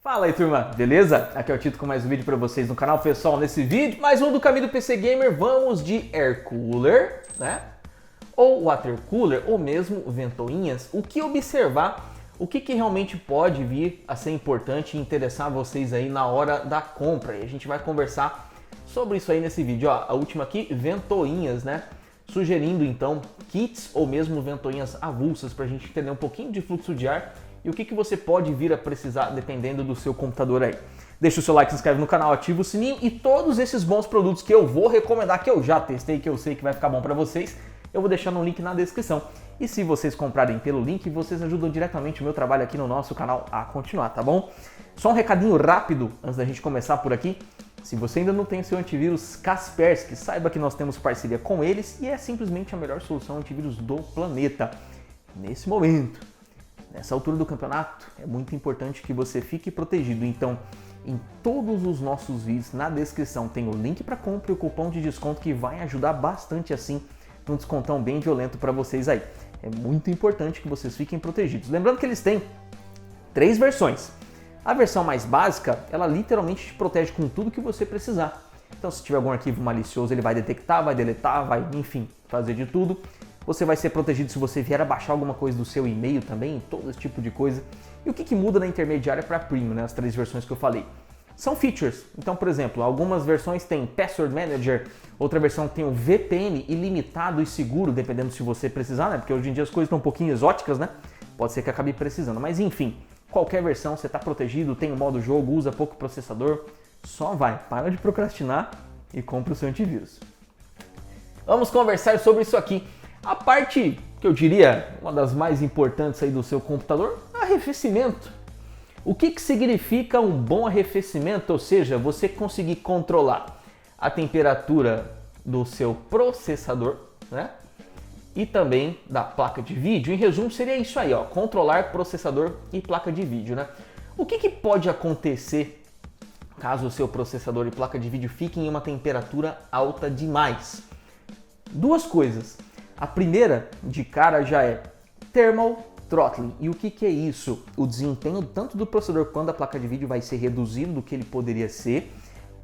Fala aí, turma, beleza? Aqui é o Tito com mais um vídeo para vocês no canal. Pessoal, nesse vídeo, mais um do Caminho do PC Gamer, vamos de Air Cooler, né? Ou Water Cooler, ou mesmo ventoinhas. O que observar, o que realmente pode vir a ser importante e interessar vocês aí na hora da compra. E a gente vai conversar sobre isso aí nesse vídeo. Ó, a última aqui, ventoinhas, né? Sugerindo então kits ou mesmo ventoinhas avulsas para a gente entender um pouquinho de fluxo de ar e o que você pode vir a precisar dependendo do seu computador aí. Deixa o seu like, se inscreve no canal, ativa o sininho e todos esses bons produtos que eu vou recomendar, que eu já testei, que eu sei que vai ficar bom para vocês, eu vou deixar no link na descrição. E se vocês comprarem pelo link, vocês ajudam diretamente o meu trabalho aqui no nosso canal a continuar, tá bom? Só um recadinho rápido antes da gente começar por aqui. Se você ainda não tem o seu antivírus Kaspersky, saiba que nós temos parceria com eles e é simplesmente a melhor solução antivírus do planeta. Nesse momento, nessa altura do campeonato, é muito importante que você fique protegido. Então, em todos os nossos vídeos, na descrição tem o link para compra e o cupom de desconto que vai ajudar bastante assim, um descontão bem violento para vocês aí. É muito importante que vocês fiquem protegidos. Lembrando que eles têm 3 versões. A versão mais básica, ela literalmente te protege com tudo que você precisar. Então, se tiver algum arquivo malicioso, ele vai detectar, vai deletar, vai, enfim, fazer de tudo. Você vai ser protegido se você vier a baixar alguma coisa do seu e-mail também, todo esse tipo de coisa. E o que muda na intermediária para a Premium, né? As 3 versões que eu falei. São features. Então, por exemplo, algumas versões têm Password Manager, outra versão tem o VPN ilimitado e seguro, dependendo se você precisar, né? Porque hoje em dia as coisas estão um pouquinho exóticas, né? Pode ser que acabe precisando, mas enfim. Qualquer versão, você está protegido, tem o modo jogo, usa pouco processador, só vai. Para de procrastinar e compra o seu antivírus. Vamos conversar sobre isso aqui. A parte que eu diria uma das mais importantes aí do seu computador, arrefecimento. O que significa um bom arrefecimento? Ou seja, você conseguir controlar a temperatura do seu processador, né? E também da placa de vídeo. Em resumo, seria isso aí, ó, controlar processador e placa de vídeo, né? O que pode acontecer caso o seu processador e placa de vídeo fiquem em uma temperatura alta demais? 2 coisas. A primeira, de cara, já é thermal throttling. E o que é isso? O desempenho tanto do processador quanto da placa de vídeo vai ser reduzido do que ele poderia ser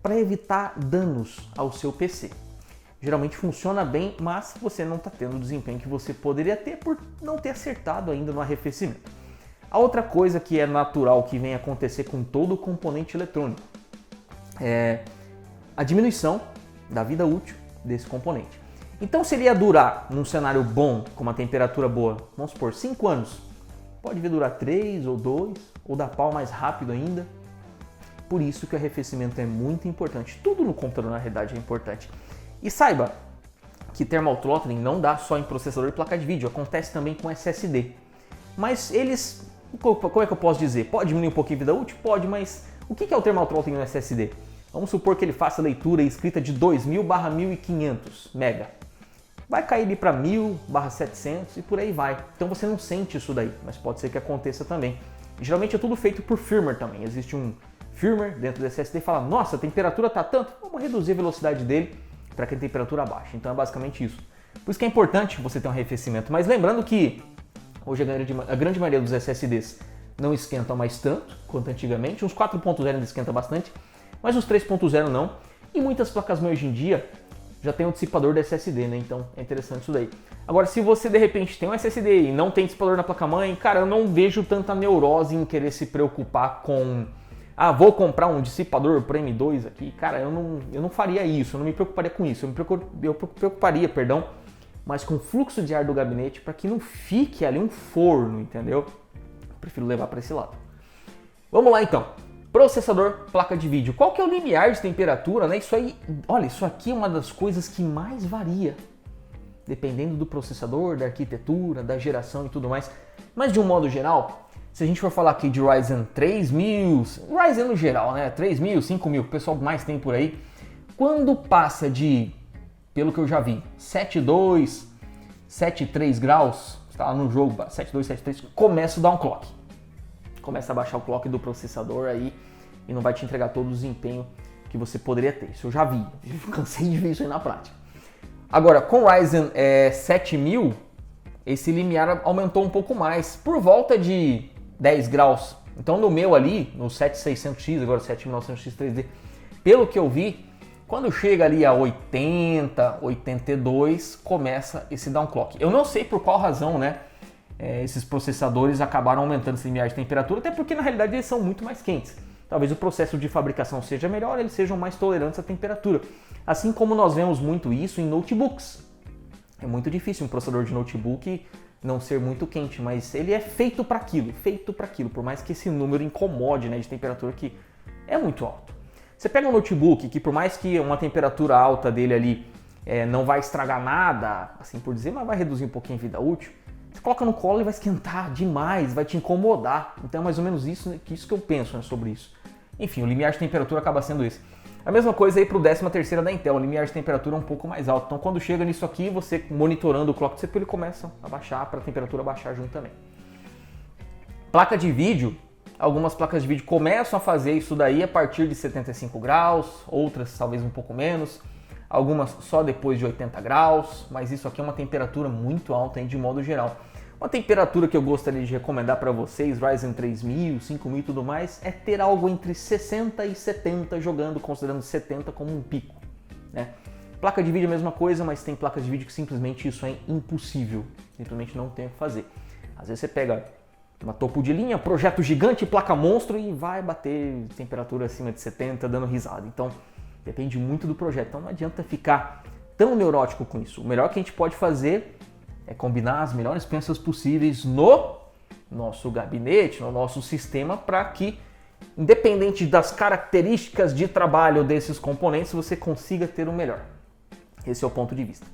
para evitar danos ao seu PC. Geralmente funciona bem, mas você não está tendo o desempenho que você poderia ter por não ter acertado ainda no arrefecimento. A outra coisa que é natural que vem acontecer com todo o componente eletrônico é a diminuição da vida útil desse componente. Então, se ele ia durar num cenário bom, com uma temperatura boa, vamos supor 5 anos, pode vir durar 3 ou 2, ou dar pau mais rápido ainda. Por isso que o arrefecimento é muito importante. Tudo no computador, na realidade, é importante. E saiba que thermal throttling não dá só em processador e placa de vídeo, acontece também com SSD. Mas eles, como é que eu posso dizer? Pode diminuir um pouquinho a vida útil? Pode, mas o que é o thermal throttling no SSD? Vamos supor que ele faça leitura e escrita de 2000/1500 MB. Vai cair ali para 1000/700 e por aí vai. Então você não sente isso daí, mas pode ser que aconteça também. E, geralmente é tudo feito por firmware também. Existe um firmware dentro do SSD e fala, nossa, a temperatura está tanto, vamos reduzir a velocidade dele para que a temperatura baixe. Então é basicamente isso. Por isso que é importante você ter um arrefecimento. Mas lembrando que hoje a grande maioria dos SSDs não esquentam mais tanto quanto antigamente. Uns 4.0 ainda esquenta bastante, mas os 3.0 não. E muitas placas-mãe hoje em dia já tem um dissipador do SSD, né? Então é interessante isso daí. Agora, se você de repente tem um SSD e não tem dissipador na placa-mãe, cara, eu não vejo tanta neurose em querer se preocupar com vou comprar um dissipador para M2 aqui. Cara, eu não faria isso, eu não me preocuparia com isso. Eu preocuparia, perdão, mas com o fluxo de ar do gabinete para que não fique ali um forno, entendeu? Eu prefiro levar para esse lado. Vamos lá então. Processador, placa de vídeo. Qual que é o limiar de temperatura, né? Isso aí, olha, isso aqui é uma das coisas que mais varia, dependendo do processador, da arquitetura, da geração e tudo mais. Mas de um modo geral, se a gente for falar aqui de Ryzen 3000, Ryzen no geral, né? 3000, 5000, o pessoal mais tem por aí. Quando passa de, pelo que eu já vi, 7.2, 7.3 graus, está lá no jogo, 7.2, 7.3, começa a dar um clock. Começa a baixar o clock do processador aí e não vai te entregar todo o desempenho que você poderia ter. Isso eu já vi, cansei de ver isso aí na prática. Agora, com o Ryzen 7000, esse limiar aumentou um pouco mais, por volta de 10 graus Então no meu ali, no 7600X, agora 7900X 3D, pelo que eu vi, quando chega ali a 80, 82, começa esse downclock. Eu não sei por qual razão, né, esses processadores acabaram aumentando esse limiar de temperatura, até porque na realidade eles são muito mais quentes. Talvez o processo de fabricação seja melhor, eles sejam mais tolerantes à temperatura. Assim como nós vemos muito isso em notebooks. É muito difícil um processador de notebook não ser muito quente, mas ele é feito para aquilo, por mais que esse número incomode, né, de temperatura que é muito alto. Você pega um notebook que por mais que uma temperatura alta dele ali não vai estragar nada, assim por dizer, mas vai reduzir um pouquinho a vida útil, você coloca no colo e vai esquentar demais, vai te incomodar. Então é mais ou menos isso que eu penso, né, sobre isso. Enfim, o limiar de temperatura acaba sendo esse. A mesma coisa aí para o 13º da Intel, o limiar de temperatura é um pouco mais alto. Então quando chega nisso aqui, você monitorando o clock do CPU, ele começa a baixar para a temperatura baixar junto também. Placa de vídeo, algumas placas de vídeo começam a fazer isso daí a partir de 75 graus, outras talvez um pouco menos, algumas só depois de 80 graus, mas isso aqui é uma temperatura muito alta hein, de modo geral. Uma temperatura que eu gostaria de recomendar para vocês, Ryzen 3000, 5000 e tudo mais, é ter algo entre 60 e 70 jogando, considerando 70 como um pico. Né? Placa de vídeo é a mesma coisa, mas tem placas de vídeo que simplesmente isso é impossível. Simplesmente não tem o que fazer. Às vezes você pega uma topo de linha, projeto gigante, placa monstro e vai bater temperatura acima de 70 dando risada. Então depende muito do projeto. Então não adianta ficar tão neurótico com isso. O melhor que a gente pode fazer é combinar as melhores peças possíveis no nosso gabinete, no nosso sistema, para que, independente das características de trabalho desses componentes, você consiga ter o melhor. Esse é o ponto de vista.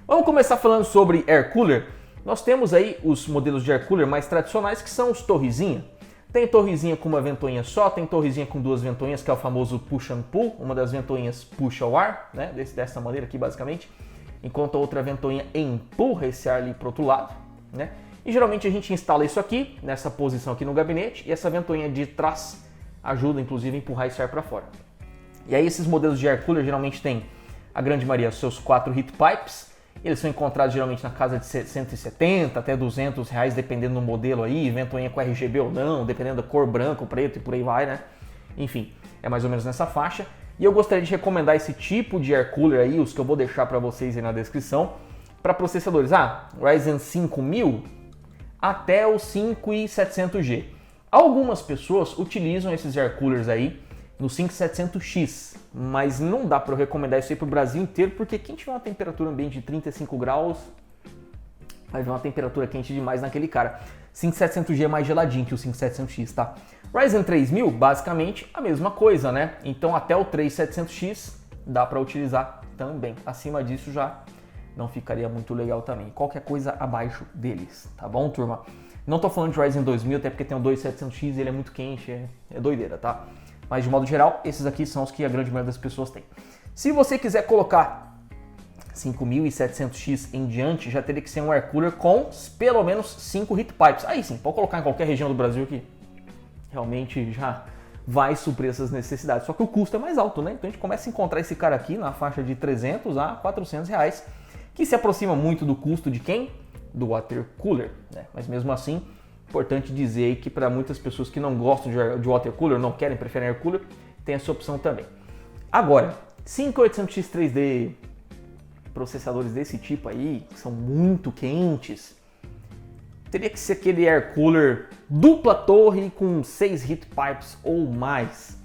Vamos começar falando sobre air cooler. Nós temos aí os modelos de air cooler mais tradicionais, que são os torrezinha. Tem torrezinha com uma ventoinha só, tem torrezinha com duas ventoinhas, que é o famoso push and pull. Uma das ventoinhas puxa o ar, né, dessa maneira aqui basicamente, enquanto a outra ventoinha empurra esse ar ali para o outro lado, né? E geralmente a gente instala isso aqui, nessa posição aqui no gabinete, e essa ventoinha de trás ajuda inclusive a empurrar esse ar para fora. E aí esses modelos de air cooler geralmente tem a grande maioria seus 4 heat pipes, eles são encontrados geralmente na casa de 170 até 200 reais, dependendo do modelo aí, ventoinha com RGB ou não, dependendo da cor branco, preto e por aí vai, né? Enfim, é mais ou menos nessa faixa. E eu gostaria de recomendar esse tipo de air cooler aí, os que eu vou deixar para vocês aí na descrição, para processadores. Ryzen 5000 até o 5700G. Algumas pessoas utilizam esses air coolers aí no 5700X, mas não dá para eu recomendar isso aí para o Brasil inteiro, porque quem tiver uma temperatura ambiente de 35 graus, vai ver uma temperatura quente demais naquele cara. 5700G é mais geladinho que o 5700X, tá? Ryzen 3000, basicamente a mesma coisa, né? Então até o 3700X dá para utilizar também. Acima disso já não ficaria muito legal também. Qualquer coisa abaixo deles, tá bom, turma? Não tô falando de Ryzen 2000, até porque tem o 2700X e ele é muito quente, é doideira, tá? Mas de modo geral, esses aqui são os que a grande maioria das pessoas tem. Se você quiser colocar 5700X em diante, já teria que ser um air cooler com pelo menos 5 heat pipes. Aí sim, pode colocar em qualquer região do Brasil que realmente já vai suprir essas necessidades. Só que o custo é mais alto, né? Então a gente começa a encontrar esse cara aqui na faixa de 300 a 400 reais, que se aproxima muito do custo de quem? Do water cooler, né? Mas mesmo assim, importante dizer aí que para muitas pessoas que não gostam de water cooler, não querem, preferem air cooler, tem essa opção também. Agora, 5800X 3D, processadores desse tipo aí, que são muito quentes, teria que ser aquele air cooler dupla torre com 6 heat pipes ou mais.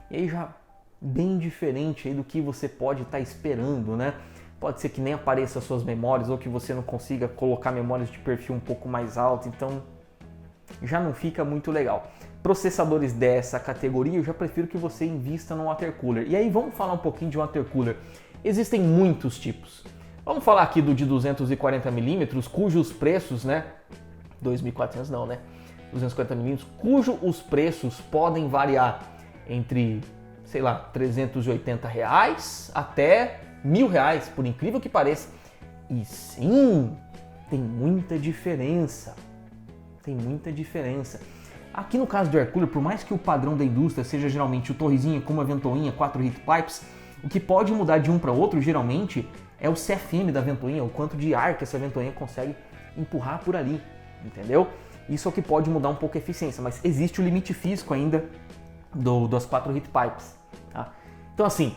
E aí já bem diferente aí do que você pode estar esperando, né? Pode ser que nem apareça as suas memórias ou que você não consiga colocar memórias de perfil um pouco mais alto, então já não fica muito legal. Processadores dessa categoria, eu já prefiro que você invista no water cooler. E aí vamos falar um pouquinho de water cooler. Existem muitos tipos. Vamos falar aqui do de 240mm, cujos preços, né? 2.400 não, né? 240mm, os preços podem variar entre, sei lá, 380 reais até R$1.000, por incrível que pareça. E sim, tem muita diferença. Tem muita diferença. Aqui no caso do air cooler, por mais que o padrão da indústria seja geralmente o torrezinho com uma ventoinha, 4 heat pipes, o que pode mudar de um para outro geralmente é o CFM da ventoinha, o quanto de ar que essa ventoinha consegue empurrar por ali, entendeu? Isso é o que pode mudar um pouco a eficiência, mas existe o limite físico ainda das 4 heat pipes. Tá? Então assim,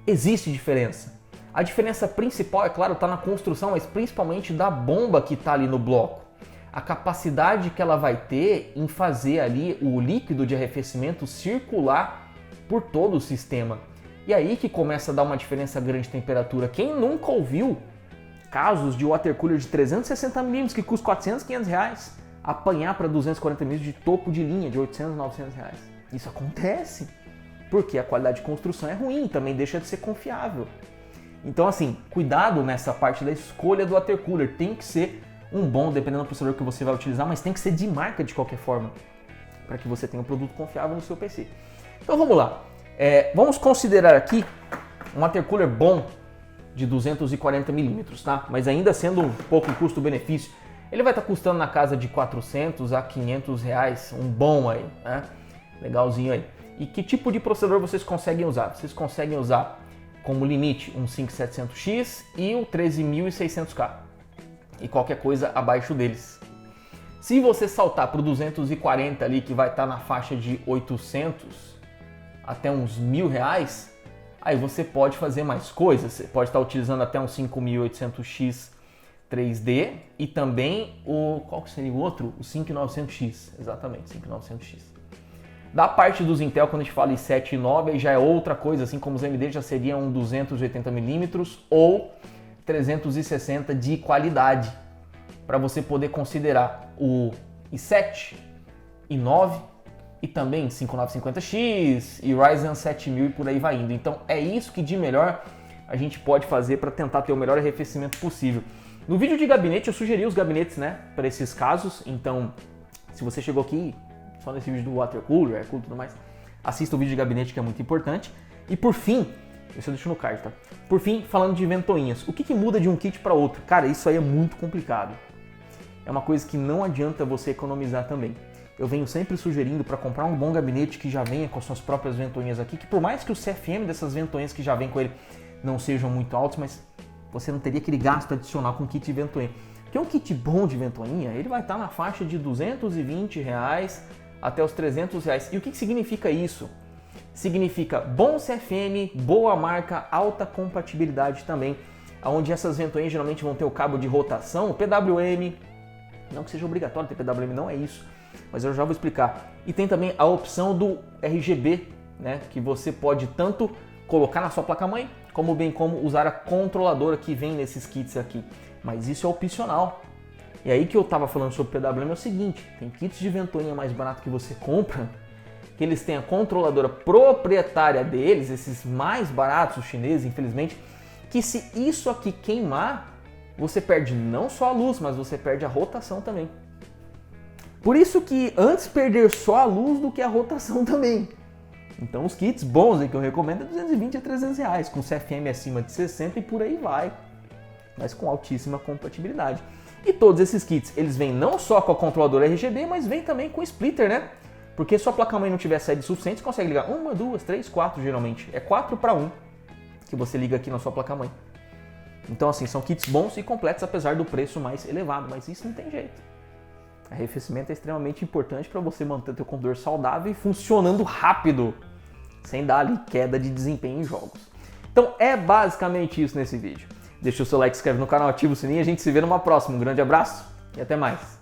existe diferença. A diferença principal, é claro, está na construção, mas principalmente da bomba que está ali no bloco. A capacidade que ela vai ter em fazer ali o líquido de arrefecimento circular por todo o sistema. E aí que começa a dar uma diferença grande de temperatura. Quem nunca ouviu casos de water cooler de 360 mm que custa 400, 500 reais, apanhar para 240 mm de topo de linha de 800, 900 reais? Isso acontece porque a qualidade de construção é ruim, também deixa de ser confiável. Então assim, cuidado nessa parte da escolha do water cooler. Tem que ser um bom, dependendo do processador que você vai utilizar, mas tem que ser de marca de qualquer forma, para que você tenha um produto confiável no seu PC. Então vamos lá. Vamos considerar aqui um water cooler bom de 240 mm, tá? Mas ainda sendo um pouco em custo-benefício, ele vai estar custando na casa de 400 a 500 reais, um bom aí, né? Legalzinho aí. E que tipo de processador vocês conseguem usar? Vocês conseguem usar como limite um 5700X e o 13600K. E qualquer coisa abaixo deles. Se você saltar para o 240 ali, que vai estar na faixa de 800 até uns R$1.000, aí você pode fazer mais coisas. Você pode estar utilizando até um 5800X 3D e também qual que seria o outro? O 5900X, exatamente, 5900X. Da parte dos Intel, quando a gente fala em i7 e 9, aí já é outra coisa, assim como os AMD já seria um 280mm ou 360 de qualidade, para você poder considerar o i7, i9 e também 5950X e Ryzen 7000 e por aí vai indo. Então é isso que de melhor a gente pode fazer para tentar ter o melhor arrefecimento possível. No vídeo de gabinete eu sugeri os gabinetes, né, para esses casos. Então se você chegou aqui só nesse vídeo do water cooler, air cooler e tudo mais, assista o vídeo de gabinete que é muito importante. E por fim, isso eu deixo no card, tá? Por fim, falando de ventoinhas, o que muda de um kit para outro? Cara, isso aí é muito complicado. É uma coisa que não adianta você economizar também. Eu venho sempre sugerindo para comprar um bom gabinete que já venha com suas próprias ventoinhas aqui, que por mais que o CFM dessas ventoinhas que já vem com ele não sejam muito altos, mas você não teria aquele gasto adicional com kit de ventoinha. Porque um kit bom de ventoinha, ele vai estar na faixa de R$220 até os R$300. E o que significa isso? Significa bom CFM, boa marca, alta compatibilidade também, onde essas ventoinhas geralmente vão ter o cabo de rotação, o PWM, não que seja obrigatório ter PWM, não é isso, mas eu já vou explicar. E tem também a opção do RGB, né, que você pode tanto colocar na sua placa-mãe, como bem como usar a controladora que vem nesses kits aqui, mas isso é opcional. E aí que eu estava falando sobre PWM é o seguinte, tem kits de ventoinha mais barato que você compra, que eles têm a controladora proprietária deles, esses mais baratos, os chineses, infelizmente, que se isso aqui queimar, você perde não só a luz, mas você perde a rotação também. Por isso que antes perder só a luz do que a rotação também. Então os kits bons aí que eu recomendo é 220 a 300 reais, com CFM acima de 60 e por aí vai, mas com altíssima compatibilidade. E todos esses kits, eles vêm não só com a controladora RGB, mas vêm também com o splitter, né? Porque se a placa-mãe não tiver saída suficiente, você consegue ligar 1, 2, 3, 4 geralmente. É 4 para 1 que você liga aqui na sua placa-mãe. Então assim, são kits bons e completos, apesar do preço mais elevado, mas isso não tem jeito. Arrefecimento é extremamente importante para você manter o seu computador saudável e funcionando rápido, sem dar ali queda de desempenho em jogos. Então é basicamente isso nesse vídeo. Deixa o seu like, se inscreve no canal, ativa o sininho e a gente se vê numa próxima. Um grande abraço e até mais.